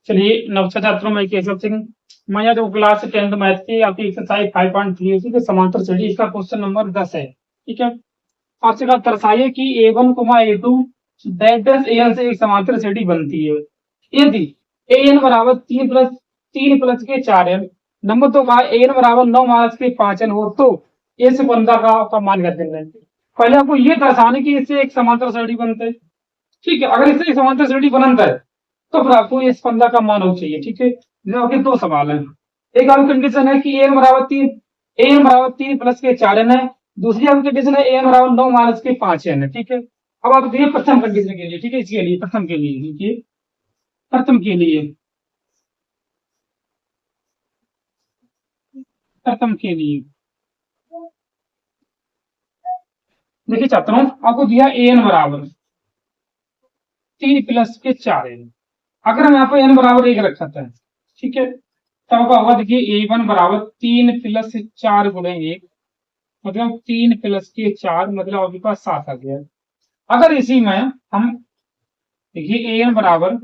चलिए नमस्कार छात्रों, मैं केशव सिंह। मैं यहाँ जो क्लास 10th मैथ की आपकी एक्सरसाइज 5.3 उसी के समांतर श्रेणी, इसका क्वेश्चन नंबर 10 है। ठीक है, आपसे कहा दर्शाइए कि A1, A2 डैश AN से एक समांतर श्रेणी बनती है यदि AN बराबर 3 प्लस के 4n, नंबर 2 कहा AN बराबर 9 माइनस के 5n हो तो इस बंधा का मान कर देना है। पहले आपको ये दर्शाने की इससे एक समांतर श्रेणी बनता है। ठीक है, अगर इससे एक समांतर श्रेणी बनता है तो फिर आपको इस फंदा का मान होना चाहिए। ठीक है, आपके दो सवाल हैं। एक आपकी कंडीशन है कि एन बराबर 3 प्लस के 4n है। दूसरी आपकी कंडीशन है एन बराबर 9 माइनस के 5n है। ठीक है, अब आप देखिए प्रथम कंडीशन के लिए। ठीक है, इसके लिए प्रथम के लिए देखिए, प्रथम के लिए प्रथम के लिए देखिए छात्रों, आपको दिया एन बराबर 3 प्लस के 4n। अगर हम यहाँ पे एन बराबर 1 रखा था, ठीक है, तब आपका होगा देखिए A1 बराबर 3 प्लस 4 गुणे 1, मतलब 3 प्लस के 4, मतलब आपके पास 7 आ गया। अगर इसी में हम देखिए एन बराबर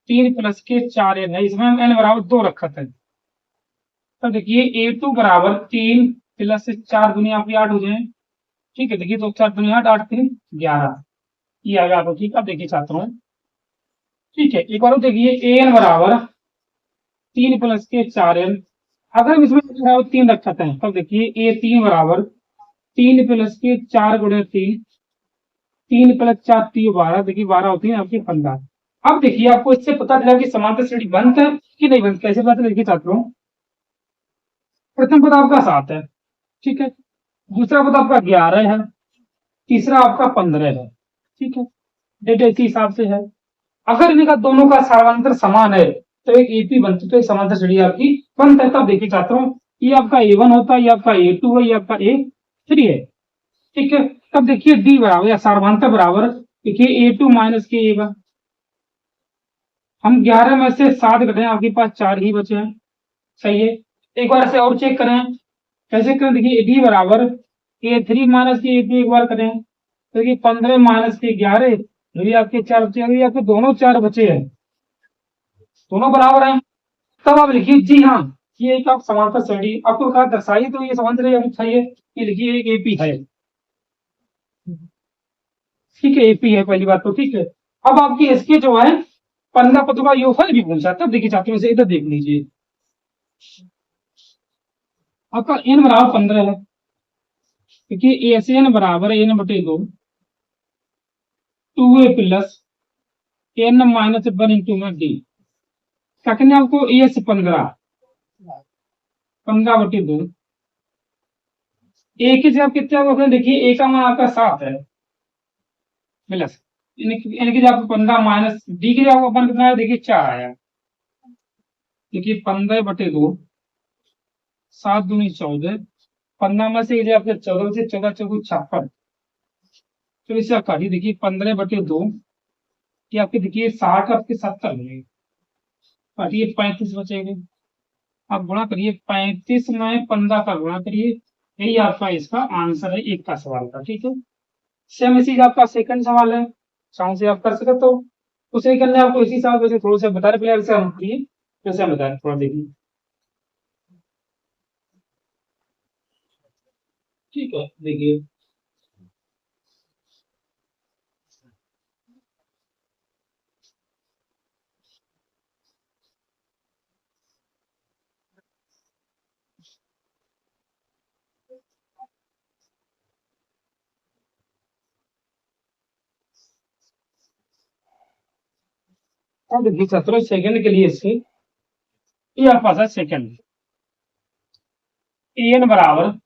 3 प्लस के 4n है, इसमें हम एन बराबर 2 रखा था, तो देखिए A2 बराबर 3 प्लस 4 दुनिया आपकी 8 हो जाए। ठीक है, देखिए 2 4 दुनिया 8, 8 3 11, ये आ गया आपको। ठीक है, अब देखिए छात्रों, ठीक है, एक बार देखिए एन बराबर 3 प्लस के 4n, अगर हम इसमें बराबर 3 रखा था, तब देखिए A3 बराबर 3 प्लस के 4 गुणे 3, 3 प्लस 4 3 12, देखिए 12 होती है आपकी 15। अब देखिए आपको इससे पता चला कि समांतर श्रेणी बनता है कि नहीं बनता। कैसे पता चला? देखिए छात्रों, प्रथम पद आपका 7 है, ठीक है, दूसरा पद आपका 11 है, तीसरा आपका 15 है। ठीक है, डेटा इसी हिसाब से है। अगर इनका दोनों का समांतर समान है तो एक एपी बनती, तो एक समांतर श्रेणी आपकी बनता है। तब देखिए छात्रों, ये आपका A1 होता है, ये आपका A2 है, ये आपका A3 है। ठीक है, तब देखिए डी बराबर या सार्वधांता बराबर, देखिए A2 माइनस के A1। हम 11 में से 7 घटे, आपके पास 4 ही बचे हैं। सही है, एक बार ऐसे और चेक करें। कैसे करें? देखिए डी बराबर A3 माइनस के A2, एक बार करें तो देखिए 15 माइनस के 11, ये आपके 4 बचे हैं, आपके दोनों 4 बचे हैं, दोनों बराबर हैं। तब आप लिखिए जी हाँ, ये एक आप समांतर श्रेणी आपको कहा दर्शाइए, तो ये समांतर श्रेणी चाहिए, ये लिखिए एक एपी है। ठीक है, एपी है पहली बात तो। ठीक है, अब आपकी इसके जो है 15 पदों का योगफल भी पूछा। तब देखिए छात्रों से इधर देख लीजिए, आपका n बराबर 15 है, क्योंकि एस एन बराबर n बटे 2 2a plus n minus 1 into में डी। क्या कहने आपको? एस 15 बटे 2, ए की जगह कितने होगा? देखिए ए का मान आपका 7 है, प्लस इनकी जगह 15 माइनस डी की जगह अपन कितना है? देखिए 4 आया। देखिए 15 बटे 2, 7 दूनी 14, 15 में से आपके 14 से 14 चौगुन 56, तो इससे आप काटिए। देखिए 15 बटे 2 कि आपके देखिए 60 आपके 70 बनेगी, काटिए 35 बचेंगे। आप गुणा करिए 35 में 15 का गुणा करिए, यही आपका इसका आंसर है एक का सवाल का। ठीक है, सेम इसी आपका सेकंड सवाल है, चाहो से आप कर सकते तो उसे करने आपको इसी हिसाब से थोड़ा सा बता रहे से हम किए, जैसे हम बताए थोड़ा देखिए। ठीक है, देखिए अब देखिए छात्रों, सेकंड के लिए इसके ये आपके पास है सेकंड एन बराबर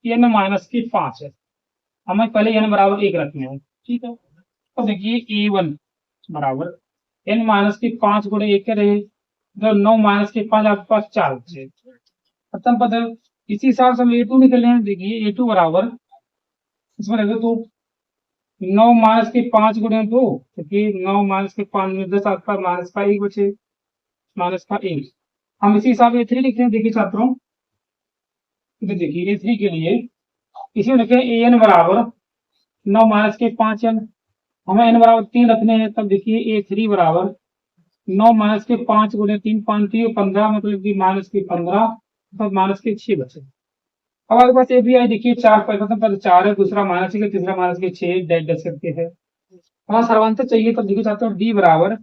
एन माइनस की 5 है, हमें पहले एन बराबर 1 रखने हैं। ठीक है, तो देखिए A1 बराबर n माइनस की 5 गुणे 1 रहे, तो 9 माइनस के 5 आपके पास 4 बचे। खत्म पद है। इसी हिसाब से हम A2 निकले हैं। देखिए A2 बराबर, इसमें रखे तो 9 माइनस के 5 गुणे 2, क्योंकि 9 माइनस के 5 में 10 आपका माइनस का 1 बचे, माइनस का 1। हम इसी हिसाब से A3 लिखते हैं। देखिए छात्रों, तो देखिए A3 के लिए इसी में रखे AN बराबर 9 माइनस के 5n, हमें n बराबर 3 रखने हैं। तब देखिए A3 बराबर 9 माइनस के 5 गुणे 3 5 3 15 मतलब कि माइनस के 15 मतलब माइनस के 6 बचे। अब आपके पास ए बी आई देखिए 4 मतलब 4 है, दूसरा माइनस के, तीसरा माइनस के 6 डैश डैश करके है। वहां सर्वांतर चाहिए तो देखिए चाहते हो डी बराबर,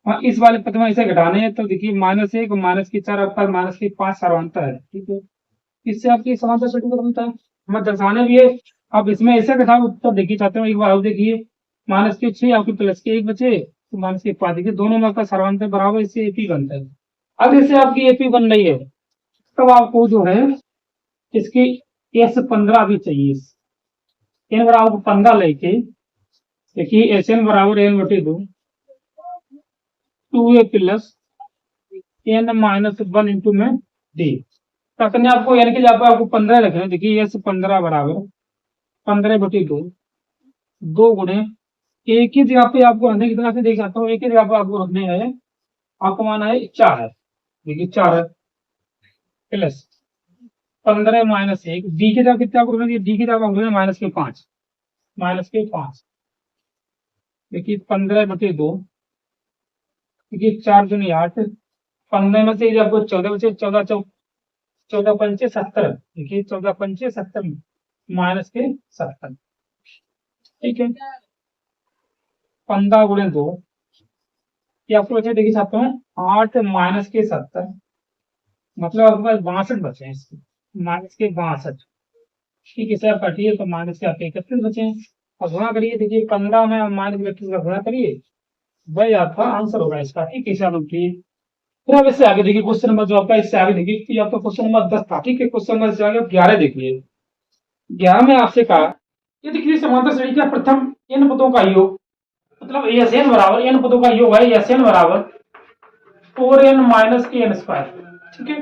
हाँ इस वाले पद में इसे घटाने हैं तो देखिए -1 माइनस की 4 पर माइनस की 5 सर्वांतर है, ठीक है। इससे आपकी समांतर सेटिंग का बनता है, हमें दर्शाने भी है। अब इसमें ऐसे घटाओ तो देखिए चाहते हो एक बार देखिए माइनस के 6 आपके प्लस के 1 बचे तो माइनस के 5, देखिए दोनों में आपका सर्वांतर बराबर, इससे एपी बनता है। अब इससे आपकी एपी बन रही है, तब आपको जो है इसकी S15 भी चाहिए। एन बराबर 15 लेके देखिए एस एन बराबर एन बटे 2 2a plus n minus 1 into में डी। क्या करना है आपको, यानी कि जहाँ पे आपको 15 रखना है, देखिए S15 बराबर 15 बटे 2 2 गुणे एक ही जगह पे आपको रखने की तरह से देख सकता हूँ, एक ही जगह पे आपको रखने हैं, आपको माना है 4 है, देखिए 4 है प्लस 15 माइनस 1 डी की जगह कितने आपको रखना है, डी की जगह आपको माइनस के 5 देखिए 15 बटे 2 देखिए 4 दूनी 8 15 में से आपको 14 बचे, 14 पंचे 70, देखिए 14 पंचे 70 माइनस के 70, ठीक है। 15 गुणे 2 ये आपको बचे देखिए छात्रों 8 माइनस के 70 मतलब आपके पास 62 बचे हैं, इसके माइनस के 62, ठीक है। सर काटिए तो माइनस के आपके 31 बचे हैं और गुणा करिए, देखिए 15 में माइनस 31 का गुणा करिए, वही आपका आंसर होगा इसका, ठीक है। चलो ठीक, फिर अब इससे आगे देखिए क्वेश्चन नंबर जो आपका इससे आगे देखिए कि आपका क्वेश्चन नंबर 10 था, ठीक है। क्वेश्चन नंबर से आगे 11 देखिए। 11 में आपसे कहा यदि किसी समांतर श्रेणी का प्रथम n पदों का योग, मतलब एस एन बराबर n पदों का योग है, एस एन बराबर 4n माइनस के एन स्क्वायर, ठीक है,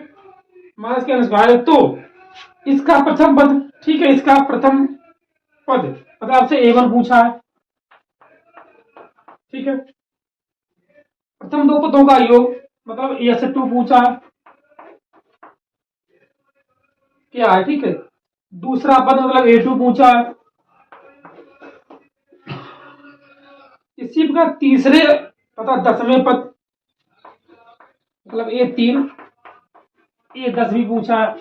माइनस के एन स्क्वायर है, तो इसका प्रथम पद, ठीक है, इसका प्रथम पद मतलब आपसे a1 पूछा है, ठीक है। प्रथम दो पदों का योग मतलब s2 पूछा है, क्या है, ठीक है। दूसरा पद मतलब a2 पूछा है। इसी प्रकार तीसरे तथा 10वें पद मतलब a3 a10 भी पूछा है,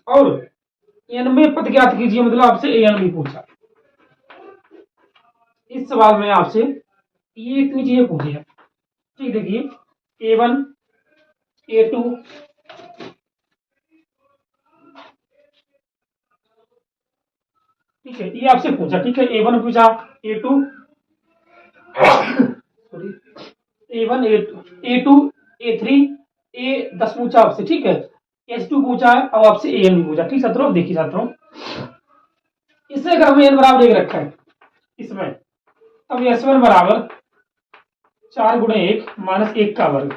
और n पद ज्ञात कीजिए मतलब आपसे an भी पूछा। इस सवाल में आपसे ये इतनी चीजें पूछी है, ठीक, देखिए a1 a2 ठीक है, ये आपसे पूछा, ठीक है। a1 पूछा, a2 sorry a1 a2 a3 a10 पूछा आपसे, ठीक है। s2 पूछा है और आपसे an भी पूछा, ठीक छात्रों। देखिए छात्रों इससे अगर हमें n बराबर 1 रखा है इसमें, तब s1 बराबर 4 गुणे 1 माइनस 1 का वर्ग,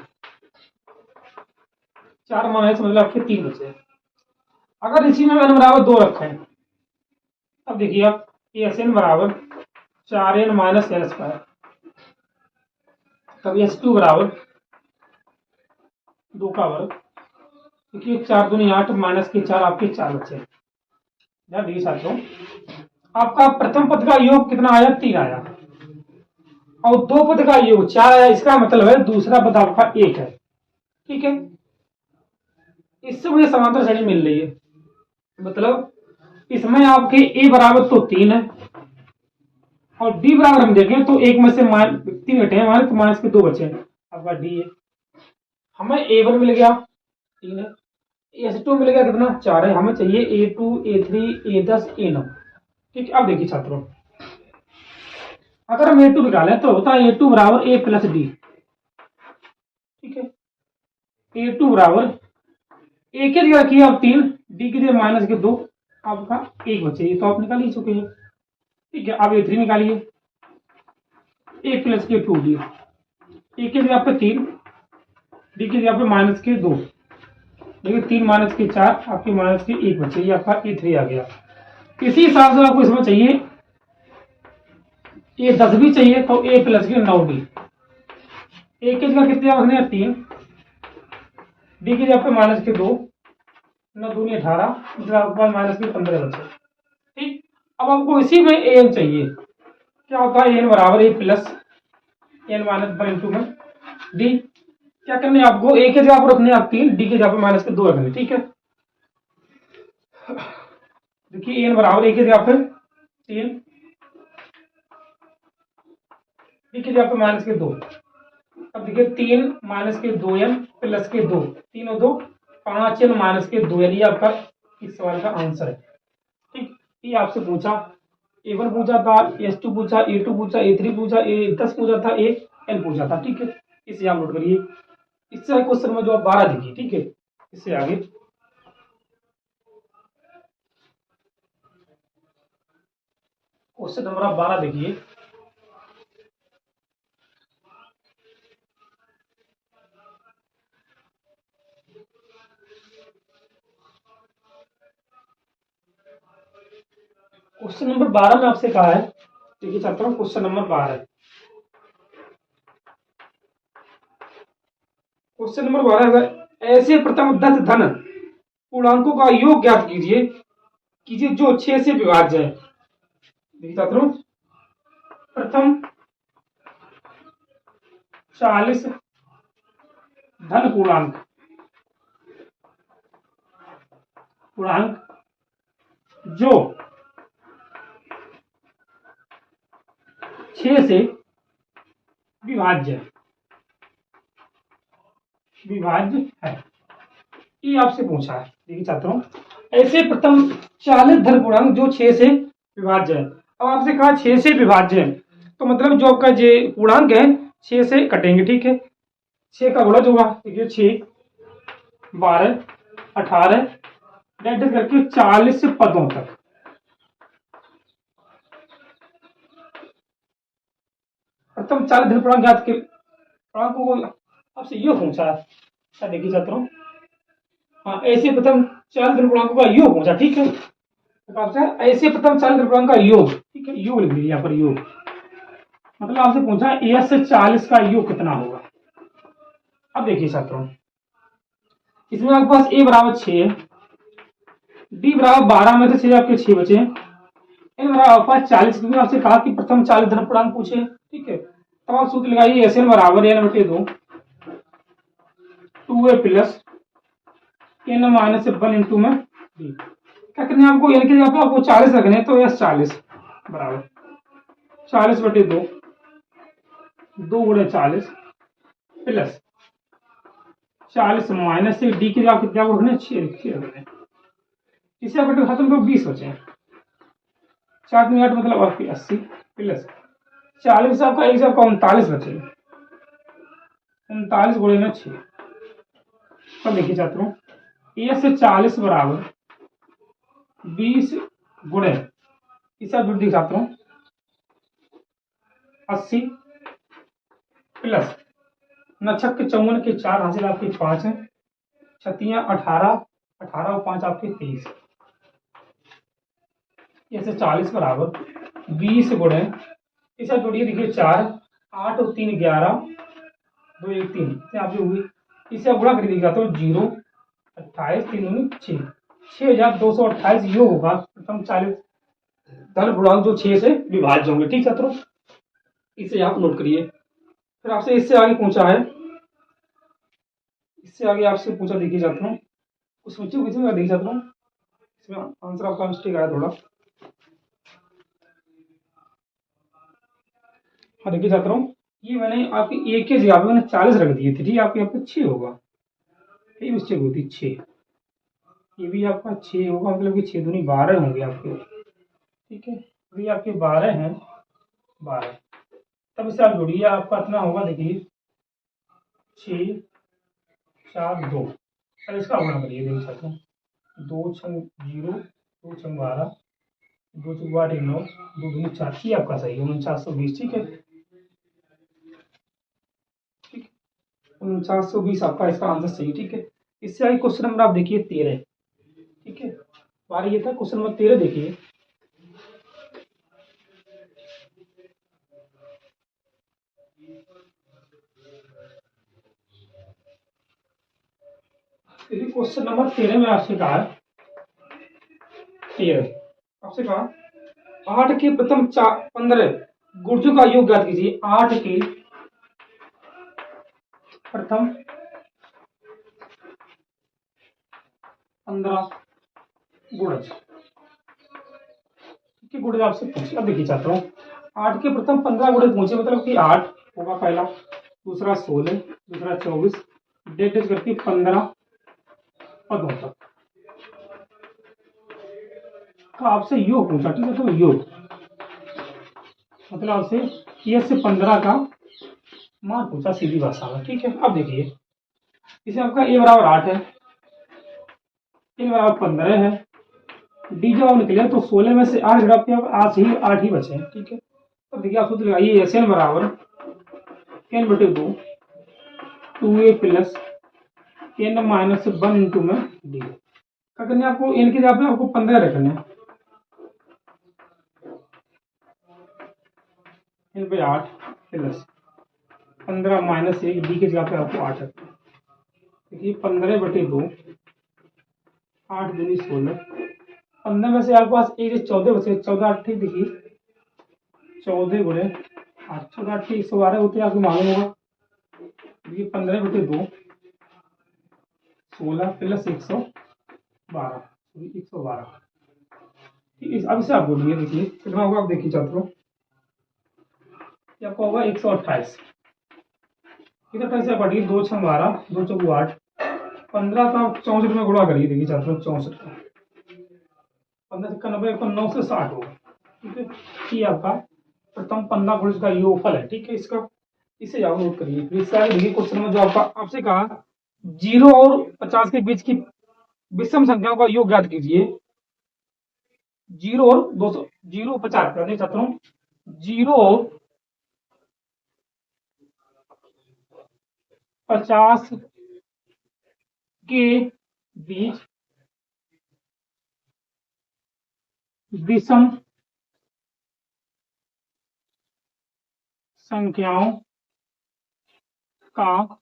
4 माइनस मतलब आपके 3 बचे। अगर इसी में n बराबर 2 रखा है, अब देखिए आप एस एन बराबर 4n माइनस एन स्क्वायर, तब s2 बराबर 2 का वर्ग, देखिए 4 दूनी 8 माइनस के 4 आपके 4 बचे। देखिए साथियों आपका प्रथम पद का योग कितना आया, 3 आया, और दो पद का योग 4 आया, इसका मतलब है दूसरा पद आपका 1 है, ठीक है। इससे मुझे समांतर श्रेणी मिल रही है, मतलब इसमें आपके ए बराबर तो 3 है और डी बराबर हम देखें तो एक में से 3 घटे हैं हमारे, तो माइनस के 2 बचे हैं, आपका डी है। हमें a1 मिल गया 3 है, s2 मिल गया कितना 4 है, हमें चाहिए a2 a3 a10 a9, ठीक है। अब देखिए छात्रों अगर हम a2 निकालें तो होता है a2 बराबर a प्लस डी, ठीक है। a2 बराबर a की जगह रखिए आप 3, डी की जगह माइनस के 2, आपका 1 बचे, ये तो आप निकाल ही चुके हैं, ठीक है। अब a3 निकालिए, a प्लस के 2 डी, ए की जगह पे 3, डी की जगह पे माइनस के 2, देखिए 3 माइनस के 4 आपके माइनस के 1 बचे, ये आपका a3 आ गया। इसी हिसाब से आपको इसमें चाहिए a10 भी चाहिए, तो a प्लस के 9 डी, ए की जगह कितने रखने हैं 3, डी की जगह पे माइनस के 2, 9 दूनी 18, आपके पास माइनस के 15 बचे, ठीक। अब आपको इसी में an चाहिए, क्या होता है an बराबर a plus n minus one into में डी। क्या करना है आपको, ए के जगह पर रखने आप 3, डी के जगह पर माइनस के 2 रखने, ठीक है। देखिए n बराबर ए के जगह पर 3, डी की जगह पे माइनस के 2। अब देखिए 3 माइनस के 2n प्लस के 2, 3 और 2 5n माइनस के 2n, ये आपका इस सवाल का आंसर है। ठीक, ये आपसे पूछा, A1 पूछा था, S2 पूछा, A2 पूछा, A3 पूछा, A10 पूछा था, AN पूछा था। ठीक है, इसे आप नोट करिए। इससे आगे क्वेश्चन में जो आप 12 देखिए, ठीक है। इससे आगे क्वेश्चन नंबर आप 12 देखिए। क्वेश्चन नंबर 12 में आपसे कहा है, देखिए छात्रों, क्वेश्चन नंबर 12, क्वेश्चन नंबर 12 है, ऐसे प्रथम 10 धन पूर्णांकों का योग ज्ञात कीजिए जो 6 से विभाज्य है। देखिए छात्रों, प्रथम 40 धन पूर्णांक जो 6 से विभाज्य है, ये आपसे पूछा है। देखिए छात्रों, ऐसे प्रथम 40 धन पूर्णांक जो 6 से विभाज्य है। अब आपसे कहा 6 से विभाज्य है, तो मतलब जो आपका जो पूर्णांक है 6 से कटेंगे, ठीक है। 6 का गुणज होगा, देखिए 6 12 18 डेट करके 40 पदों तक। प्रथम 40 धन पूर्णांक ज्ञात के पूर्णांकों को आपसे ये पूछा है। देखिए छात्रों, हाँ, ऐसे प्रथम 40 धन पूर्णांकों का योग पूछा, ठीक है। तो आपसे ऐसे प्रथम 40 धन पूर्णांक का योग, ठीक है, योग लिख दीजिए यहाँ पर योग। मतलब आपसे पूछा एस से 40 का योग कितना होगा। अब देखिए छात्रों, इसमें आपके पास ए बराबर 6 है, डी बराबर 12 में से 6 आपके 6 बचे, एन बराबर आपका 40, क्योंकि आपसे कहा कि प्रथम 40 धन पूर्णांक पूछे, ठीक है। तब आप सूत्र लगाइए, एस एन बराबर एन बटे 2 2a plus n minus 1 into में डी। क्या करना है आपको, एन के जगह आपको 40 रखने, तो एस 40 बराबर 40 बटे 2 2 गुणे 40 प्लस 40 माइनस से डी की जगह कितना रखने, 6 रखने। इसे आप खत्म करो, 20 बचे, 4 में 8 मतलब आपकी 80 प्लस 40 से आपका एक से आपका 39 बचे, 39 गुणे में 6। अब देखिए छात्रों, ए से 40 बराबर 20 गुणे, इसे आप देखिए छात्रों 80 प्लस 9 छक्के 54 के 4 हासिल आपके 5 है, 36 18 18 और 5 आपके 23। ऐसे 40 बराबर 20 गुणे, इसे जोड़िए, देखिए 4 8 और 3 11 2 1 3 से आप होगी, इसे आप गुणा कर दीजिएगा तो 0 28 3 6 6228 ये होगा प्रथम 40 धन पूर्णांक जो 6 से विभाज्य होंगे। ठीक छात्रों, इसे आप नोट करिए। फिर आपसे इससे आगे पूछा है, इससे आगे आपसे पूछा, देखिए छात्रों कुछ बच्चों किसी में देखिए छात्रों, इसमें आंसर आपका मिस्टेक आया थोड़ा। हाँ देखिए छात्रों, ये मैंने आपकी एक के जगह पे मैंने 40 रख दिए थे, ठीक है, आपके यहाँ पे 6 होगा, ये मिस्टेक होती 6, ये भी आपका 6 होगा, मतलब कि 6 दूनी 12 होंगे आपके, ठीक है, ये आपके 12 हैं, 12 तब इसे आप जोड़िए, आपका इतना होगा, देखिए 6 4 2, अब इसका गुणा करिए, देखिए छात्रों 2 6 0 2 6 12 2 6 8 9 2 दूनी 4, ये आपका सही है 4920, ठीक है, 4920 आपका इसका आंसर सही, ठीक है। इससे आगे क्वेश्चन नंबर आप देखिए 13, ठीक है, बार ये था क्वेश्चन नंबर 13, देखिए क्वेश्चन नंबर 13 में आपसे कहा 13 आपसे कहा 8 के प्रथम 15 गुर्जों का योग ज्ञात कीजिए। 8 के प्रथम 15 गुणज, गुणज आपसे पूछे। अब देखिए छात्रों, 8 के प्रथम 15 गुणज पूछे, मतलब कि 8 होगा पहला, दूसरा 16, दूसरा 24, डेट करके 15 पदों तक का आपसे योग पूछा। ठीक है, तो योग मतलब आपसे 1 से 15 का मान पूछा सीधी भाषा में। ठीक है, अब देखिए इसे आपका a बराबर 8 है, a बराबर 15 है, डी जब आप निकले तो 16 में से 8 घटा के आप 8 ही बचे हैं। ठीक है, तो देखिए आप सूत्र लगाइए, एस एन बराबर n बटे 2 2a plus n minus 1 into में डी। क्या करना है आपको, n की जगह पे आपको 15 रखना है, n पे 8 प्लस 15 माइनस 1 डी की जगह पे आपको 8 रखना है। देखिए 15 बटे 2 8 दूनी 16, 15 में से आपके पास 1 14 बचे, 14 8 ठीक, देखिए 14 गुणे 8, 14 8 112 होते हैं, आपको मालूम होगा। देखिए 15 बटे 2 16 प्लस 112, 112। अब इसे आप बोलिए, देखिए कितना होगा, आप देखिए छात्रों, आपका होगा 128। इधर कैसे पढ़िए, 2 6 12, 2 4 8, 15 का 64 में गुणा करिए। देखिए छात्रों 64 का 15 से 90 को 9 से 60 होगा। ठीक है, ये आपका प्रथम 15 गुणज का योगफल है। ठीक है, इसका इसे आप नोट करिए। फिर इसका देखिए क्वेश्चन में जो आपका आपसे कहा 0 और 50 के बीच की विषम संख्याओं का योग ज्ञात कीजिए। 0 और 200, 0 50 का नहीं छात्रों, 0 और 50 के बीच विषम संख्याओं का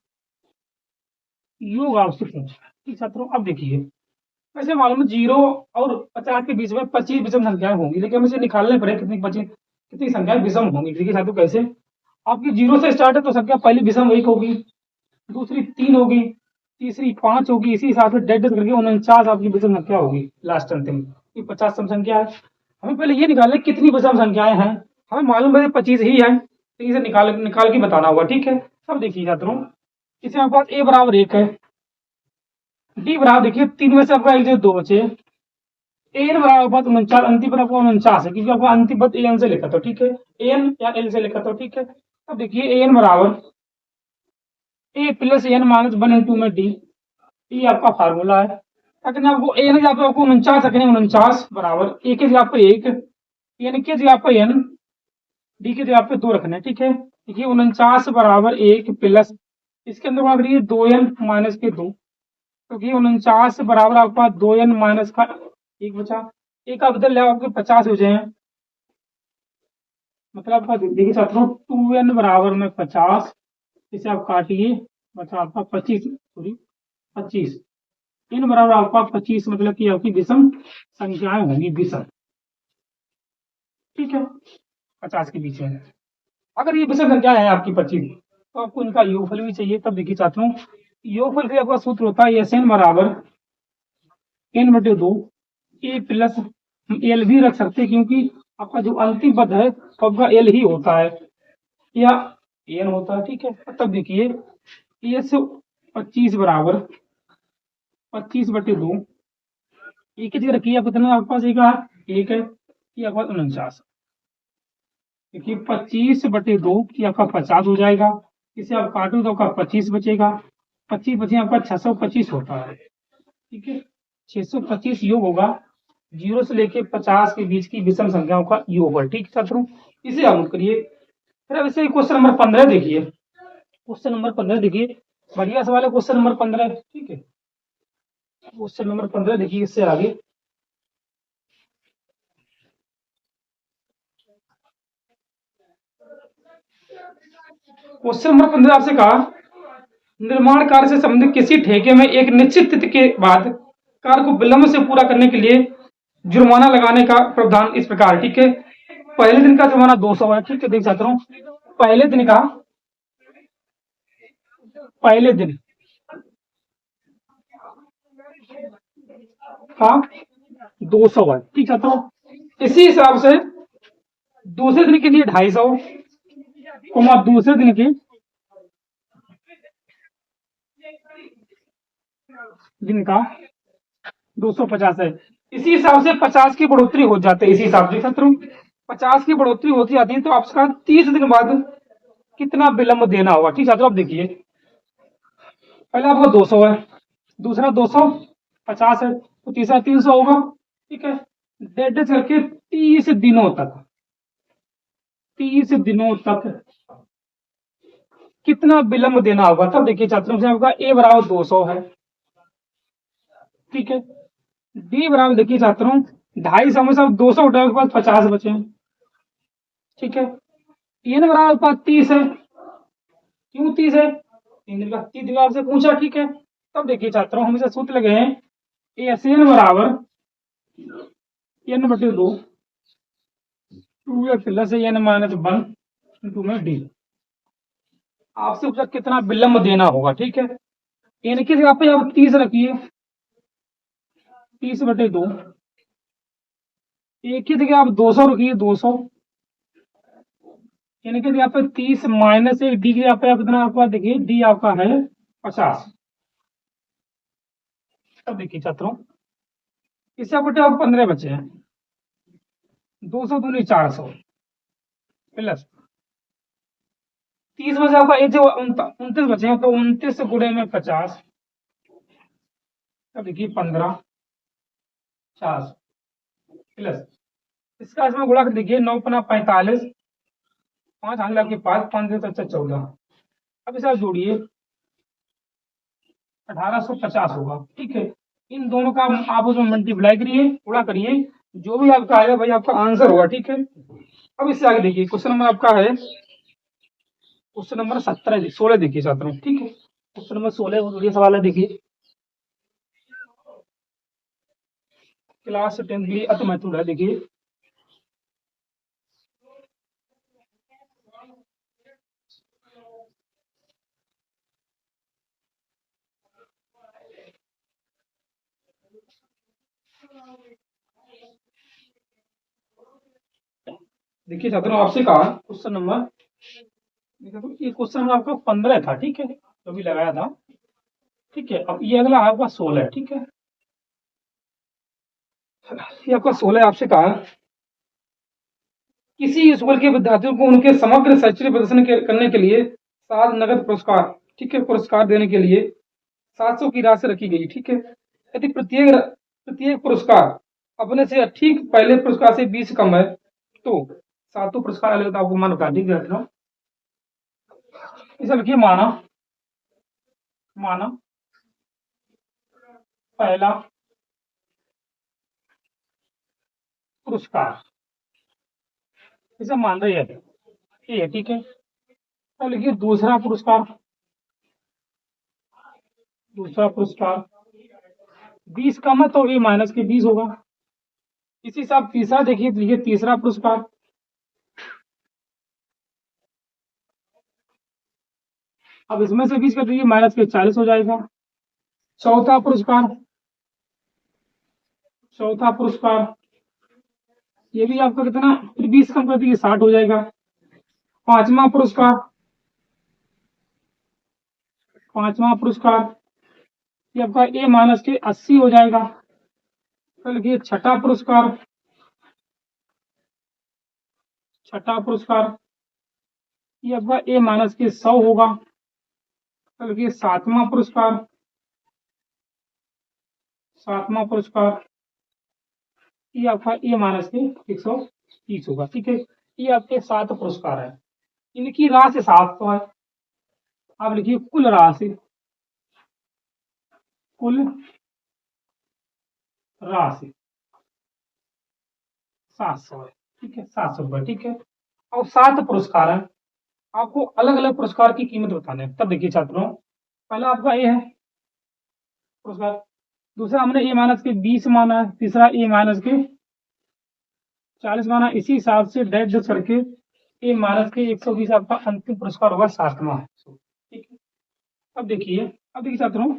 योग आपसे पूछा। ठीक छात्रों, अब देखिए वैसे मालूम है 0 और 50 के बीच में 25 विषम संख्याएं होंगी, लेकिन हमें इसे निकालने पड़े कितनी 25 कितनी संख्याएं विषम होंगी। देखिए छात्रों कैसे, आपकी 0 से स्टार्ट है तो संख्या पहली विषम 1 होगी, दूसरी 3 होगी, तीसरी 5 होगी, इसी हिसाब से डेड करके 49 आपकी विषम संख्या होगी लास्ट अंतिम। 50 सम संख्या है, हमें पहले ये निकालना कितनी विषम संख्याएं हैं। हमें मालूम है 25 ही है, तो इसे निकाल के बताना होगा। ठीक है, अब देखिए छात्रों, इसे हमारे पास a बराबर 1 है, डी बराबर देखिए 3 में से आपका 1 से 2 बचे, एन बराबर पद 49, अंतिम पद आपका 49 है, क्योंकि आपका अंतिम पद एन से लिखा था। ठीक है, एन या एल से लिखा था। ठीक है, अब देखिए एन बराबर ए प्लस एन माइनस 1 इंटू में डी, ये आपका फार्मूला है। अगर आपको ए की जगह पे आपको 49 रखने, 49 बराबर ए की जगह पे 1, एन की जगह पे एन, डी की जगह पे 2 रखना है। ठीक है, देखिए 49 बराबर 1 प्लस इसके अंदर बात करिए 2n माइनस के 2, क्योंकि 49 बराबर आपका 2n माइनस का 1 बचा, एक का बदल ले आपके 50 हो जाए, मतलब आपका देखिए छात्रों 2n बराबर में 50, इसे आप काटिए, बचा आपका 25, सॉरी 25, n बराबर आपका 25, मतलब कि आपकी विषम संख्याएं होंगी विषम। ठीक है, 50 के बीच में अगर ये विषम संख्या है आपकी 25, तो आपको इनका योगफल भी चाहिए। तब देखिए छात्रों, योगफल के आपका सूत्र होता है एस एन बराबर n बटे 2 ए प्लस एल भी रख सकते हैं, क्योंकि आपका जो अंतिम पद है तो आपका एल ही होता है या एन होता है। ठीक है, तब देखिए एस 25 बराबर 25 बटे 2, एक ही जगह रखिए, आपको कितना आपके पास एक है, ये आपका 49, देखिए 25 बटे 2 की आपका 50 हो जाएगा, इसे आप काटो तो आपका 25 बचेगा, 25 बचे आपका 625 होता है। ठीक है, 625 योग होगा 0 से लेके 50 के बीच की विषम संख्याओं का योग। ठीक छात्रों, इसे आप नोट करिए। फिर अब इसे क्वेश्चन नंबर 15 देखिए, क्वेश्चन नंबर 15 देखिए, बढ़िया सवाल है क्वेश्चन नंबर 15। ठीक है, क्वेश्चन नंबर 15 देखिए, इससे आगे क्वेश्चन नंबर 15 आपसे कहा निर्माण कार्य से संबंधित किसी ठेके में एक निश्चित तिथि के बाद कार्य को विलंब से पूरा करने के लिए जुर्माना लगाने का प्रावधान इस प्रकार। ठीक है, पहले दिन का जुर्माना 200 है। ठीक है, देख सकते हो पहले दिन का पहले दिन का 200 है, ठीक है। तो इसी हिसाब से दूसरे दिन के लिए 250, दूसरे दिन की दिन का 250 है। इसी हिसाब से 50 की बढ़ोतरी हो जाती है, इसी हिसाब से छात्रों 50 की बढ़ोतरी होती जाती है, तो आपका 30 दिन बाद कितना विलंब देना होगा, ठीक है। तो आप देखिए पहले आपका 200 है, दूसरा 250 है, तो तीसरा 300 होगा, ठीक है। डेढ़ करके 30 दिनों तक कितना विलंब देना होगा, तब देखिए छात्रों से आपका ए बराबर 200 है, ठीक है। डी बराबर देखिए छात्रों 250 में से 200 उठाए के पास 50 बचे हैं, ठीक है। एन बराबर पास 30 है, क्यों 30 है, 3 दिन का आपसे पूछा, ठीक है। तब देखिए छात्रों हमेशा सूत्र लगे हैं एस एन बराबर एन बटे 2 2 प्लस एन माइनस 1 इंटू में डी। आपसे पूछा कितना विलंब देना होगा, ठीक है। एन की जगह पे आप 30 रखिए, 30/2, एक की जगह आप 200 रखिए, 200, यानी कि यहाँ पे 30 माइनस 1, डी की यहाँ पे आप कितना आपका देखिए डी आपका है 50। अब देखिए छात्रों इससे बटे आप 15 बचे हैं, 200 दूनी 400 प्लस 30 में से आपका एक जो 29 बचे हैं, तो 29 गुणे में 50, अब देखिए 15 400 प्लस इसका इसमें गुणा कर देखिए 9×5 = 45, 5 आगे आपके पास 5 से 14, अब इसे आप जोड़िए 1850 होगा, ठीक है। इन दोनों का आप उसमें मल्टीप्लाई करिए, गुणा करिए, जो भी आपका आएगा भाई आपका आंसर होगा, ठीक है। अब इससे आगे देखिए क्वेश्चन नंबर आपका है क्वेश्चन नंबर 16 देखिए छात्रों, ठीक है। क्वेश्चन नंबर 16 सवाल है, देखिए क्लास 10 की अत मेथड है, देखिए देखिए छात्रों आपसे कहा क्वेश्चन नंबर, देखिए तो ये क्वेश्चन आपका 15 था, ठीक है, जो भी लगाया था, ठीक है। अब ये अगला आपका 16 है, ठीक है। ये आपका 16 आपसे कहा किसी स्कूल के विद्यार्थियों को उनके समग्र शैक्षणिक प्रदर्शन करने के लिए 7 नगद पुरस्कार, ठीक है, पुरस्कार देने के लिए 700 की राशि रखी गई, ठीक है। यदि प्रत्येक प्रत्येक पुरस्कार अपने से ठीक पहले पुरस्कार से 20 कम है, तो सातों पुरस्कार अलग आपको मान बता दी गया। इसे लिखिए माना माना पहला पुरस्कार, इसे मान रही है ये, ठीक है। अब लिखिए दूसरा पुरस्कार 20 कम है, तो ये माइनस के 20 होगा। इसी हिसाब तीसरा देखिए, लिखिए तीसरा पुरस्कार, अब इसमें से 20 कर दीजिए, माइनस के 40 हो जाएगा। चौथा पुरस्कार ये भी आपका कितना, फिर 20 कम कर दीजिए 60 हो जाएगा। पांचवा पुरस्कार ये आपका ए माइनस के 80 हो जाएगा। तो लिखिए छठा पुरस्कार ये आपका ए माइनस के 100 होगा। तो लिखिए सातवां पुरस्कार ये आपका ए माइनस के 130 होगा, ठीक है। ये आपके 7 पुरस्कार है, इनकी राशि 700 है। आप लिखिए कुल राशि 700 है, ठीक है, 700 रुपए, ठीक है। और 7 पुरस्कार है, आपको अलग अलग पुरस्कार की कीमत बताने हैं। तब देखिए छात्रों पहला आपका ए है पुरस्कार, दूसरा हमने ए माइनस के 20 माना है, तीसरा ए माइनस के 40 माना, इसी हिसाब से डैश करके ए माइनस के 120 आपका अंतिम पुरस्कार होगा 7वां, ठीक है। अब देखिए, छात्रों,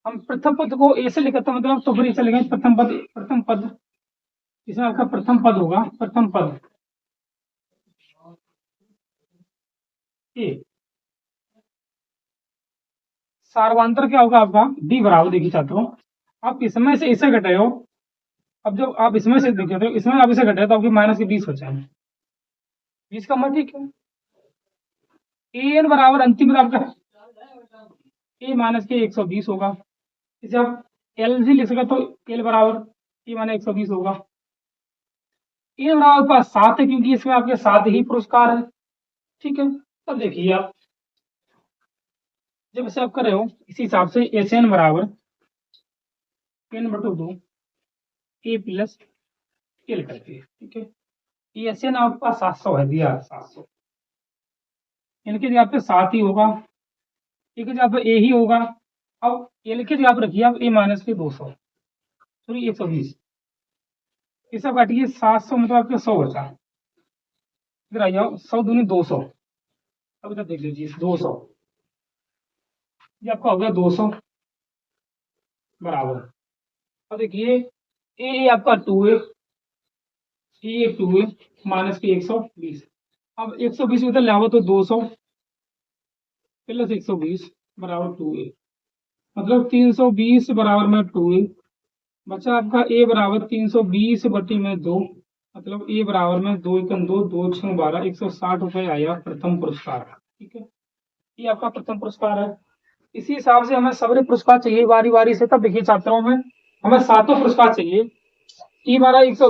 हम प्रथम पद को ए से लिखते हैं, मतलब तो फिर ऐसे लिखेंगे प्रथम पद, इसमें आपका प्रथम पद होगा, प्रथम पद ए, सार्वंतर क्या होगा आपका डी बराबर। देखिए छात्रों, आप इसमें से इसे घटे हो, अब जब आप इसमें से देखे तो इसमें आप इसे घटे तो आपके माइनस के 20 बचा है, 20 का मान ठीक है। ए एन बराबर अंतिम में आपका ए माइनस के 120 होगा, इसे आप एल भी लिख सकते तो एल बराबर ए माइनस 120 होगा। ए बराबर पास 7 है, क्योंकि इसमें आपके 7 ही पुरस्कार है, ठीक है। तब देखिए आप जब इसे आप कर रहे हो इसी हिसाब से एस एन बराबर एन बटो 2 ए प्लस एल करके, ठीक है। एस एन आपके पास 700 है, दिया 700, इनके जगह पे 7 ही होगा, ठीक है, जहाँ पे ए ही होगा। अब एल के जगह पे रखिए आप ए माइनस के 200, सॉरी 120, ये सब काटिए 700, मतलब आपके 100 बचा। इधर आ जाओ, 100 दूनी 200, अब इधर देख लीजिए 200, ये आपका हो गया 200 बराबर। अब देखिए ए आपका 2 है, ए 2 है, माइनस के 120, अब 120 उधर ले आओ तो 200 प्लस 120 बराबर 2 है, मतलब 320 बराबर में 2 है, बचा आपका ए बराबर 320 बटी में 2, मतलब ए बराबर में 2 एकम 2, 2 6 12, 160 रुपए आया प्रथम पुरस्कार, ठीक है। ये आपका प्रथम पुरस्कार है। इसी हिसाब से हमें सभी पुरस्कार चाहिए बारी बारी से। तब देखिए छात्रों में हमें 7 पुरस्कार चाहिए। ई मेरा 100,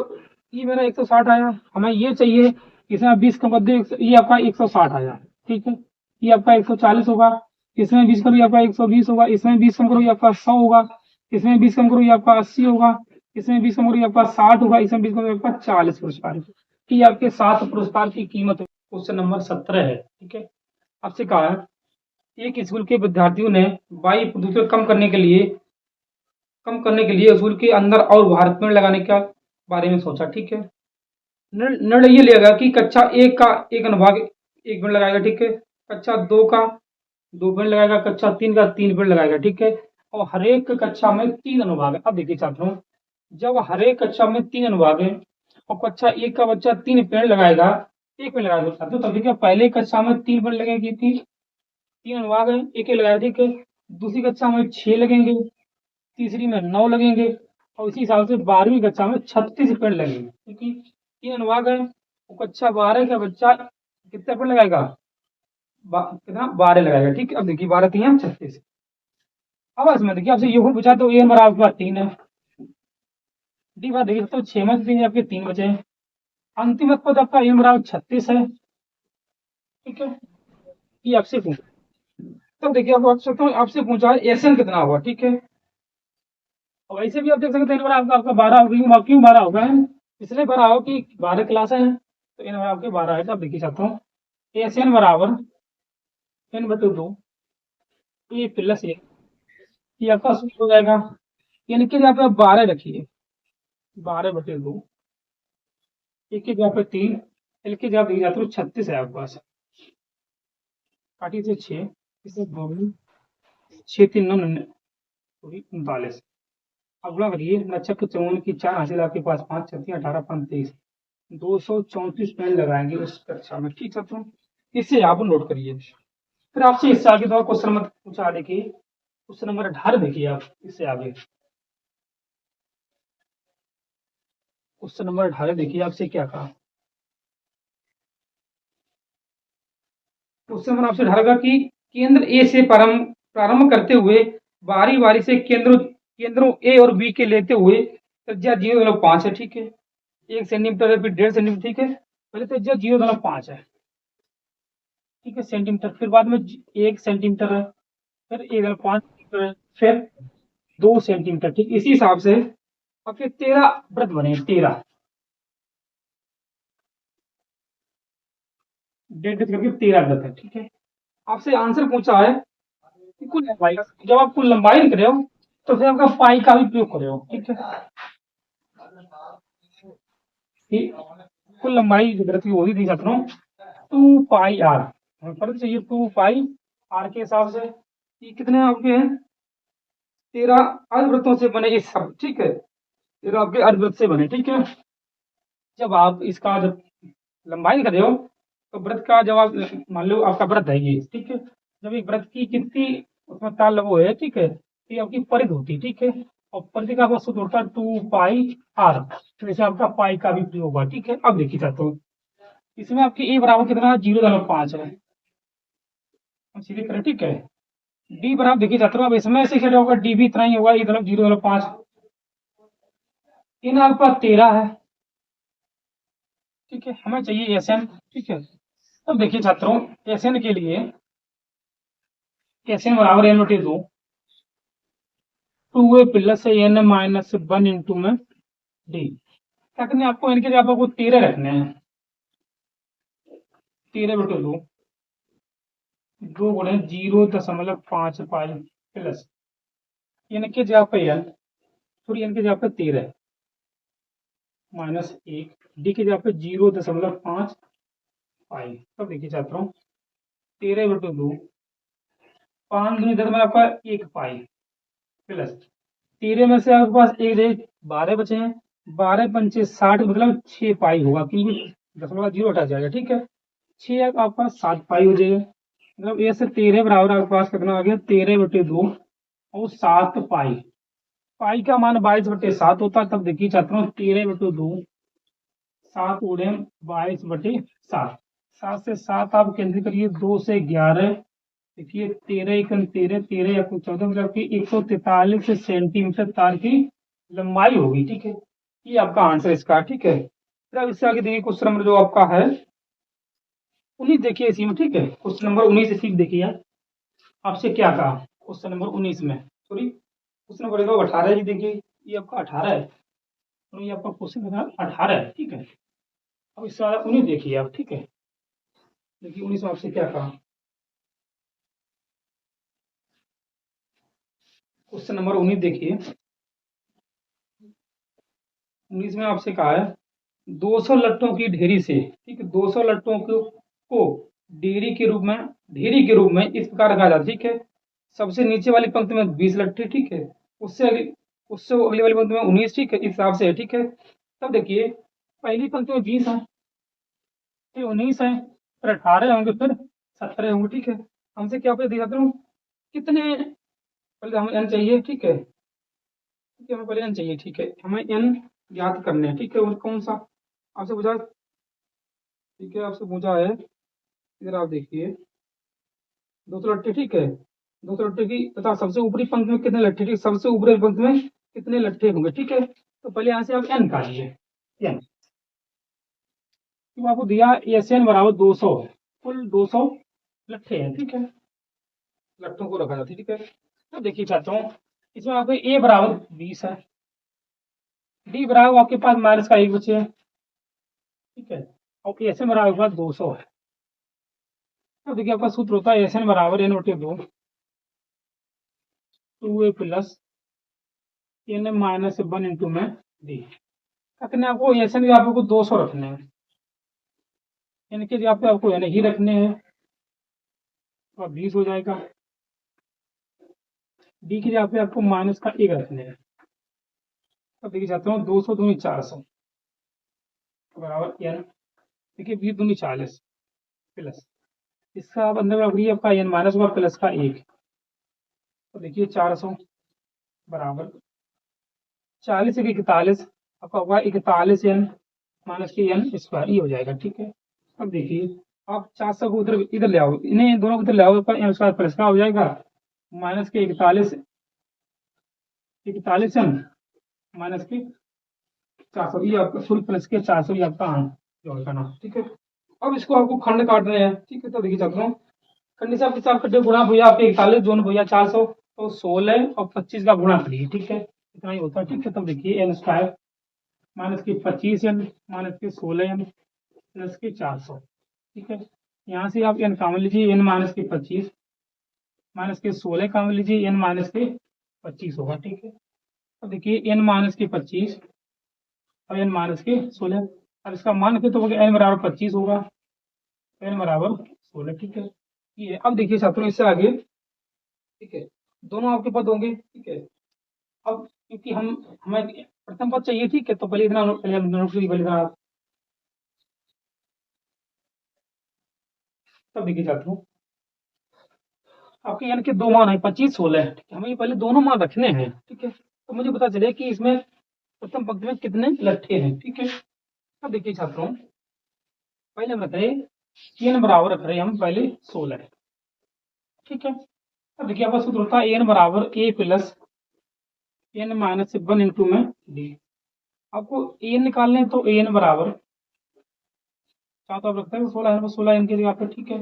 ई मेरा 160 आया, हमें ये चाहिए, इसमें 20 का बदले ये आपका 160 आया, ठीक है। ये आपका 140 होगा, इसमें 20 करो ये आपका 120 होगा, इसमें 20 कम करो ये आपका 100 होगा, इसमें 20 कम करो ये आपका 80 होगा, इसमें 20 कम करो ये आपका 60 होगा, इसमें 20 कम करो ये आपका 40 पुरस्कार। ये आपके 7 पुरस्कार की कीमत क्वेश्चन नंबर 17 है, ठीक है। आपसे कहा है एक स्कूल के विद्यार्थियों ने वायु प्रदूषण कम करने के लिए स्कूल के अंदर और बाहर पेड़ लगाने का बारे में सोचा, ठीक है। निर्णय ये लिया गया कि कक्षा एक का एक अनुभाग एक पेड़ लगाएगा, ठीक है। कक्षा दो का 2 पेड़ लगाएगा, कक्षा 3 का 3 पेड़ लगाएगा, ठीक है। और हर एक कक्षा में 3 अनुभाग है। अब देखिए छात्रों, जब हर एक कक्षा में 3 अनुभाग है और कक्षा एक का बच्चा 3 पेड़ लगाएगा, एक पेड़ लगाएगा छात्रों, तब देखिए पहले कक्षा में 3 पेड़ लगेगी थी, 3 अनुभाग है, एक लगाया, ठीक है। दूसरी कक्षा में 6 लगेंगे, तीसरी में 9 लगेंगे, और इसी हिसाब से 12वीं कक्षा में 36 पेड़ लगेंगे, क्योंकि 3 अनुभाग है। वो कक्षा 12 का बच्चा कितने पेड़ लगाएगा, कितना 12 लगाएगा, ठीक है। अब देखिए 12 3 36। अब इसमें देखिए आपसे यूं पूछा तो ए बराबर आपका 3 है, डी बार देखिए तो 6 में 3 आपके 3 बचे हैं। अंतिम पद आपका ए बराबर 36 है, ठीक है। ये आपसे पूछा, तब देखिए आपसे पूछा है एसएन कितना हुआ, ठीक है। और वैसे भी आप देख सकते हैं इन बार आपका 12 होगी, क्यों 12 होगा, इसलिए 12 हो कि 12 क्लास है, तो इन बार आपके 12 है। तब देखिए चाहता हूँ एस एन बराबर एन बटे 2 ए प्लस ए, ये आपका सूत्र हो जाएगा, यानी कि यहाँ पे 12 रखिए, 12/2, एक की जगह पे 3, एल की जगह देखिए जाते 36 है आपके पास, काटी से 6, इसे 2 6 3 9 39। अगला करिए लक्षक चौवन की 4 हासिल आपके पास 5 छत्ती 18 5 23, 234 पेड़ लगाएंगे उस कक्षा में, ठीक है। तो इसे आप नोट करिए। फिर आपसे इससे आगे दो क्वेश्चन नंबर पूछा, देखिए क्वेश्चन नंबर 18 देखिए आप, इससे आगे क्वेश्चन नंबर 18 देखिए आपसे क्या कहा। क्वेश्चन नंबर आपसे 18 का कि केंद्र ए से प्रारंभ करते हुए बारी बारी से केंद्रों ए और बी के लेते हुए त्रिज्या 0.5 है, ठीक है। 1 सेंटीमीटर है, फिर 1.5 सेंटीमीटर, ठीक है। पहले त्रिज्या 0.5 है, ठीक है, सेंटीमीटर, फिर बाद में 1 सेंटीमीटर है, फिर 1.5 सेंटीमीटर है, फिर 2 सेंटीमीटर, ठीक। इसी हिसाब से आपके 13 वृत्त बने, 13 डेढ़ करके 13 वृत्त है, ठीक है। आपसे आंसर पूछा है कि कुल लंबाई, जब आप कुल लंबाई लिख रहे हो तो फिर आपका पाई का भी प्रयोग कर रहे हो, ठीक है। ठीक, कुल लंबाई जो वृत्त की होती थी छात्रों 2 पाई आर, हमें पता चाहिए 2 पाई आर के हिसाब से ये कितने आपके हैं, 13 अर्धवृत्तों से बने ये सब, ठीक है, 13 आपके अर्धवृत्त से बने, ठीक है। जब आप इसका जब लंबाई कर रहे हो तो वृत्त का जब आप मान लो आपका वृत्त है ये, ठीक है, जब एक वृत्त की कितनी उसमें ताल वो है, ठीक है, तो ये आपकी परिधि होती है, ठीक है, और परिधि का आपका सूत्र होता है 2 पाई r, तो जैसे आपका पाई का भी प्रयोग होगा, ठीक है। अब देखिए चाहते हो इसमें आपकी ए बराबर कितना 0.5 है, हम सीधे करें, ठीक है। डी बराबर देखिए चाहते हो अब इसमें से क्या होगा, डी भी इतना ही होगा, ये 0.5, इन आपका 13 है, ठीक है, हमें चाहिए एस एन, ठीक है। अब देखिए छात्रों एस एन के लिए एस एन बराबर एन बटे 2, 2a plus n minus 1 into में डी, क्या करने आपको इनके जगह आपको 13 रखने हैं, 13 बटे 2, 2 गुणे 0.5 पाई प्लस इनके जगह पे एन, सॉरी इनके जगह पे 13 माइनस 1, डी के जगह पे 0.5 पाई। तब देखिए छात्रों 13 बटे 2, 5 दूनी 10 में आपका 1 पाई प्लस 13 में से आपके पास एक जगह 12 बचे हैं, 12 पंचे 60 मतलब 6 पाई होगा, क्योंकि दशमलव 0 हटा जाएगा, ठीक है। 6 आपके पास 7 पाई हो जाएगा, मतलब ये से 13 बराबर आपके पास कितना आ गया 13 बटे 2 और 7 पाई, पाई का मान 22 बटे 7 होता है। तब देखिए छात्रों 13 बटे 2, 7 उड़े 22 बटे 7, 7 से 7 आप कैंसिल करिए, 2 से 11, देखिए 13 एकम 13, 13 या 14 मतलब कि 143 सेंटीमीटर तार की लंबाई होगी, ठीक है। ये आपका आंसर इसका, ठीक है। फिर अब इससे आगे देखिए क्वेश्चन नंबर जो आपका है 19 देखिए इसी में, ठीक है, क्वेश्चन नंबर 19 इसी में देखिए आपसे क्या कहा क्वेश्चन नंबर 19 में, सॉरी क्वेश्चन नंबर 18 जी, देखिए ये आपका 18 है, तो ये आपका क्वेश्चन नंबर 18 है, ठीक है। अब इससे वाला 19 देखिए आप, ठीक है, देखिए 19 में आपसे क्या कहा, क्वेश्चन नंबर 19 देखिए, 19 में आपसे कहा है 200 लट्टों की ढेरी से, ठीक है, 200 लट्टों को ढेरी के रूप में इस प्रकार रखा जाता है, ठीक है। सबसे नीचे वाली पंक्ति में 20 लट्ठे, ठीक है, उससे अगली वाली पंक्ति में 19, ठीक है, इस हिसाब से है, ठीक है। तब देखिए पहली पंक्ति में 20 है, फिर 19 है, फिर 18 होंगे, फिर 17 होंगे, ठीक है। हमसे क्या पे दिखाता हूँ कितने, पहले हमें एन चाहिए, ठीक है, ठीक है, हमें पहले एन चाहिए, ठीक है, हमें एन ज्ञात करने हैं, ठीक है। और कौन सा आपसे पूछा, ठीक है, आपसे पूछा है, इधर आप देखिए 200 लट्ठे, ठीक है, 200 लट्ठे की तथा सबसे ऊपरी पंक्ति में कितने लट्ठे, ठीक, सबसे ऊपरी पंक्ति में कितने लट्ठे होंगे, ठीक है। तो पहले यहाँ से आप एन निकालिए, एन तो आपको दिया एस एन बराबर 200, कुल 200 लट्ठे हैं, ठीक है, लट्ठों को रखा जाता है, ठीक है। तो देखिए चाहता हूँ इसमें आपको ए बराबर 20 है, डी बराबर आपके पास माइनस का 1 बचे है, ठीक है, और एस एन बराबर आपके पास 200 है। तो देखिए आपका सूत्र होता है एस एन बराबर एन बटे 2, 2a plus n minus 1 into में डी, रखने आपको एस एन के आपको 200 रखने हैं, इनके जगह पे आपको एन ही रखने हैं, तो 20 हो जाएगा, डी की जगह पे आपको माइनस का 1 रखने हैं। अब देखिए चाहता हूँ 200 दूनी 400 बराबर एन, देखिए 20 दूनी 40 प्लस इसका आप अंदर रखिए आपका एन माइनस होगा प्लस का 1, तो देखिए 400 बराबर 40 एक 41, आपका होगा 41 एन माइनस के एन स्क्वायर, ये हो जाएगा, ठीक है। अब देखिए आप 400 को उधर इधर ले आओ, इन्हें दोनों को इधर ले आओ, आपका एन स्क्वायर प्लस का हो जाएगा माइनस के 41 एन माइनस के 400, ये आपका फुल प्लस के 400, ये आपका जोड़ का नाम, ठीक है। अब इसको आपको खंड काट रहे हैं, ठीक है, तो देखिए चाहता हूँ खंड से आपके साथ कटे गुणा भैया आपके 41 जोन भैया 400, तो 16 और 25 का गुणा करिए, ठीक है, इतना ही होता है, ठीक है। तब देखिए एन स्क्वायर माइनस के 25 एन माइनस के 16 एन प्लस के 400, ठीक है। यहाँ से आप एन कामन लीजिए, एन माइनस के 25 माइनस के 16 कामन लीजिए, एन माइनस के 25 होगा, ठीक है। अब देखिए एन माइनस के 25 और एन माइनस के 16, अब इसका मान के तो एन बराबर 25 होगा, एन बराबर 16, ठीक है। ये अब देखिए छात्रों इससे आगे, ठीक है, दोनों आपके पद होंगे, ठीक है। अब क्योंकि हम हमें प्रथम पद चाहिए, ठीक है, तो पहले इतना पहले हम नोट करिए, पहले इतना। तब देखिए छात्रों आपके यानी कि दो मान है 25 16, ठीक है, हमें ये पहले दोनों मान रखने हैं, ठीक है, तो मुझे पता चले कि इसमें प्रथम पंक्ति में कितने लट्ठे हैं, ठीक है। अब देखिए छात्रों पहले हम रख रहे एन बराबर रख रहे हैं हम पहले 16, ठीक है। अब देखिए आपका सूत्र होता है एन बराबर ए प्लस एन माइनस 1 इंटू में डी। आपको एन निकालने हैं, तो एन बराबर चाह तो आप रखते हैं 16 है, 16 एन की जगह पे, ठीक है,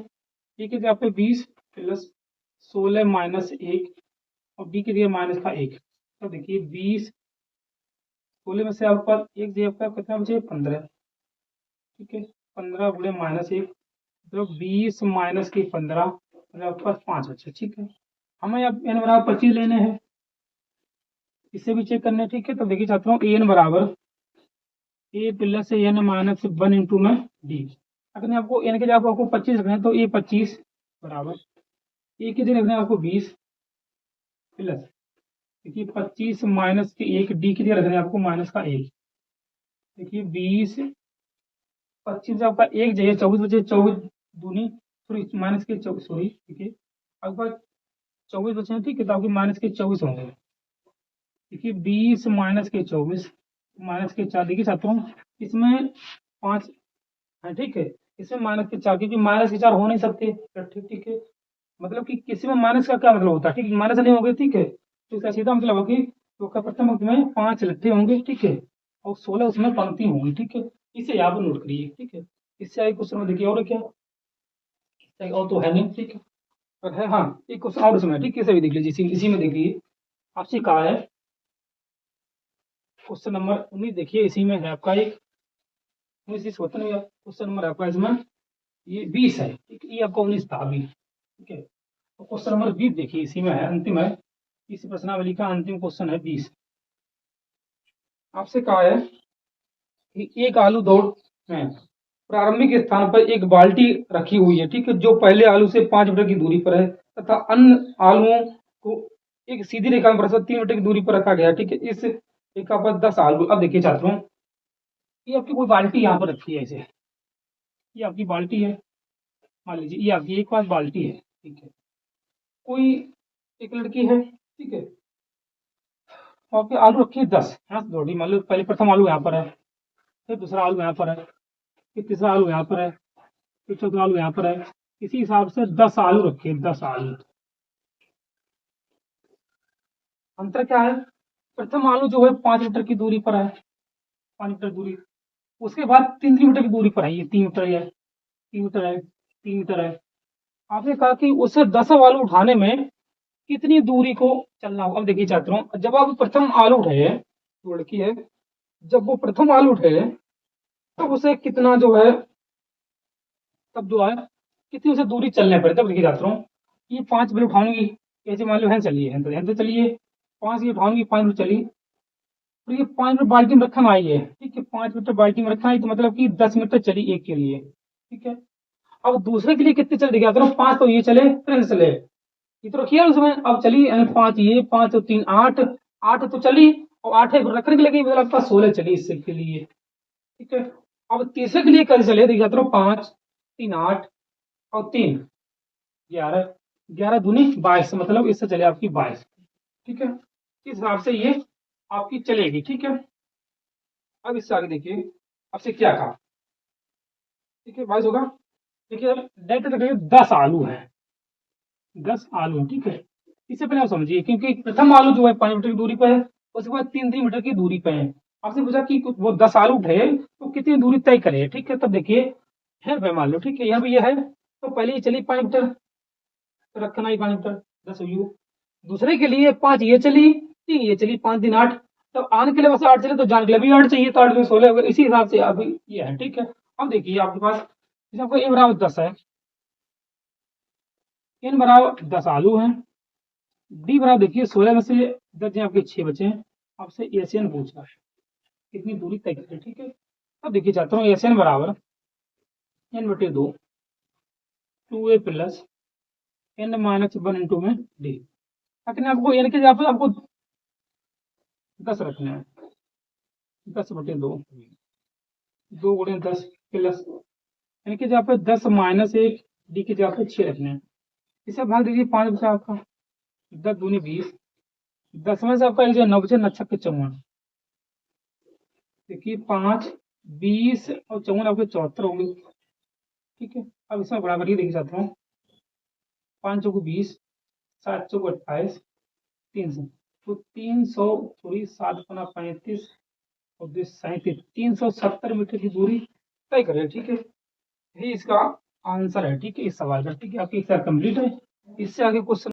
ए की जगह पे 20 प्लस 16 माइनस 1 और बी की जगह माइनस का 1। तो देखिए 20 16 में से आपके पास एक जगह का कितना बचे 15, ठीक है, 15 गुणे माइनस 1 तो 20 माइनस की 15 आपके पास 5 बचे, ठीक है। हमें अब एन बराबर 25 लेने हैं, इसे भी चेक करने हैं, ठीक है। तो देखिए छात्रों एन बराबर ए प्लस एन माइनस 1 इंटू में डी। अगर आपको एन के जगह आपको 25 रखना है, तो ए 25 बराबर ए के जगह रखना है आपको 20 प्लस, देखिए 25 माइनस के 1 डी के लिए रखना है आपको माइनस का 1। देखिए 20 25 से आपका एक जगह 24 बचे, 24 दूनी सॉरी माइनस के 24 सॉरी, ठीक है, आपके पास 24 बचे हैं, ठीक है, तो आपके माइनस के 24 होंगे। देखिए 20 माइनस के 24 माइनस के 4, देखिए छात्रों इसमें 5 है, ठीक है, इसमें माइनस के 4 क्योंकि माइनस के 4 हो नहीं सकते, ठीक, ठीक है, मतलब कि किसी में माइनस का क्या मतलब होता है, ठीक है, माइनस नहीं होंगे, ठीक है, तो इसका सीधा मतलब होगा कि तो का प्रथम पंक्ति में 5 लट्ठे होंगे, ठीक है, और 16 उसमें पंक्ति होंगी, ठीक है, इसे आप नोट करिए, ठीक है। इससे आगे क्वेश्चन में देखिए और क्या, और तो है नहीं, ठीक है, पर है हाँ एक क्वेश्चन और उसमें, ठीक है, इसे भी देख लीजिए, इसी में देखिए आपसे कहा है क्वेश्चन नंबर 19, देखिए इसी में है आपका एक 19 क्वेश्चन नंबर आपका इसमें ये 20 है, ठीक है, ये आपका 19 था अभी, ठीक है, तो क्वेश्चन नंबर 20 देखिए इसी में है, अंतिम है, इस प्रश्नावली का अंतिम क्वेश्चन है 20। आपसे कहा है कि एक आलू दौड़ में प्रारंभिक स्थान पर एक बाल्टी रखी हुई है, ठीक है, जो पहले आलू से 5 मीटर की दूरी पर है तथा अन्य आलुओं को एक सीधी रेखा में परस्पर 3 मीटर की दूरी पर रखा गया है, ठीक है, इस रेखा पर 10 आलू। अब देखिए छात्रों ये आपकी कोई बाल्टी यहाँ पर रखी है, ऐसे ये आपकी बाल्टी है, मान लीजिए ये आपकी एक पास बाल्टी है, ठीक है, कोई एक लड़की है, ठीक है, और आपके आलू रखी है 10, यहाँ से जोड़ी, मान लो पहले प्रथम आलू यहाँ पर है, फिर दूसरा आलू यहाँ पर है, फिर तीसरा आलू यहाँ पर है, फिर चौथा आलू यहाँ पर है, इसी हिसाब से 10 आलू रखे, 10 आलू। अंतर क्या है, प्रथम आलू जो है 5 मीटर की दूरी पर है, 5 मीटर दूरी, उसके बाद 3 मीटर की दूरी पर है, ये 3 मीटर है, 3 मीटर है, 3 मीटर है। आपने कहा कि उसे 10 आलू उठाने में कितनी दूरी को चलना होगा। अब देखिए छात्रों जब आप प्रथम आलू उठाए, जो लड़की है जब वो प्रथम आलू उठाए तो उसे कितना जो है, तब जो है कितनी उसे दूरी चलने पड़े। तब देखिए छात्रों ये 5 मिनट उठाऊंगी, ऐसे मान लो है चलिए है तो चलिए 5 ये उठाऊंगी, 5 मिनट चली, तो ये 5 मिनट बाल्टी में रखना आई है, ठीक है, 5 मीटर बाल्टी में रखना है, तो मतलब कि 10 मीटर चली एक के लिए, ठीक है। अब दूसरे के लिए कितने चल देखिए छात्रों 5 तो ये चले, फिर चले, ये तो रखिए उसमें, अब चली 5 ये 5 और 3 8, 8 तो चली और 8 रखने के लिए मतलब आपका 16 चली इससे के लिए, ठीक है। अब तीसरे के लिए कल चले देखिए छात्रों 5 3 8 और 3 11, 11 दूनी 22, मतलब इससे चले आपकी 22, ठीक है, इस हिसाब से ये आपकी चलेगी, ठीक है। अब इससे आगे देखिए आपसे क्या कहा, ठीक है 22 होगा। देखिए डायरेक्ट देखिए 10 आलू है, 10 आलू है, ठीक है, इससे पहले आप समझिए क्योंकि प्रथम आलू जो है 5 मीटर की दूरी पर है, उसके बाद 3 मीटर की दूरी पे है। आपसे पूछा कि वो 10 आलू उठे तो कितनी दूरी तय करे, ठीक है, तब देखिए है भाई मान लो, ठीक है, यहाँ भी ये है, तो पहले ये चली 5 मीटर, तो रखना ही 5 मीटर 10 यू, दूसरे के लिए 5 ये चली, 3 ये चली, 5 3 8, तो आने के लिए वैसे 8 चले तो जाने के लिए भी 8 चाहिए, तो 8 में 16 हो गए, इसी हिसाब से अभी ये है, ठीक है। अब देखिए आपके पास जैसे आपको ए बराबर 10 है, एन बराबर 10 आलू है, डी बराबर देखिए 16 में से 10 आपके 6 बचे हैं, आपसे एशियन पूछ रहा है कितनी दूरी तय करें, ठीक है। अब देखिए चाहता हूँ एशियन बराबर एन बटे 2 2a plus n minus 1 into में डी। लेकिन आपको n के जगह पे आपको 10 रखना है, 10/2, 2 × 10 प्लस n के जगह पे 10 माइनस 1, डी की जगह पे 6 रखने हैं। इसे भाग दीजिए 5 बचा आपका, 10 दूनी 20, 10 में से आपका 9 बचे, 9 छक्के 54। देखिए 5, 20 और 54 आपके 74 होंगे। ठीक है, अब इसमें बराबरी देख जाता हूँ। 5 चौको 20, 7 चौको 28, 300, तो 300 थोड़ी 7×35 और 37, 370 मीटर की दूरी तय करें। ठीक है, यही इसका आंसर है। ठीक है, इस सवाल का। ठीक है, आपकी एक्सरसाइज कंप्लीट है। इससे आगे क्वेश्चन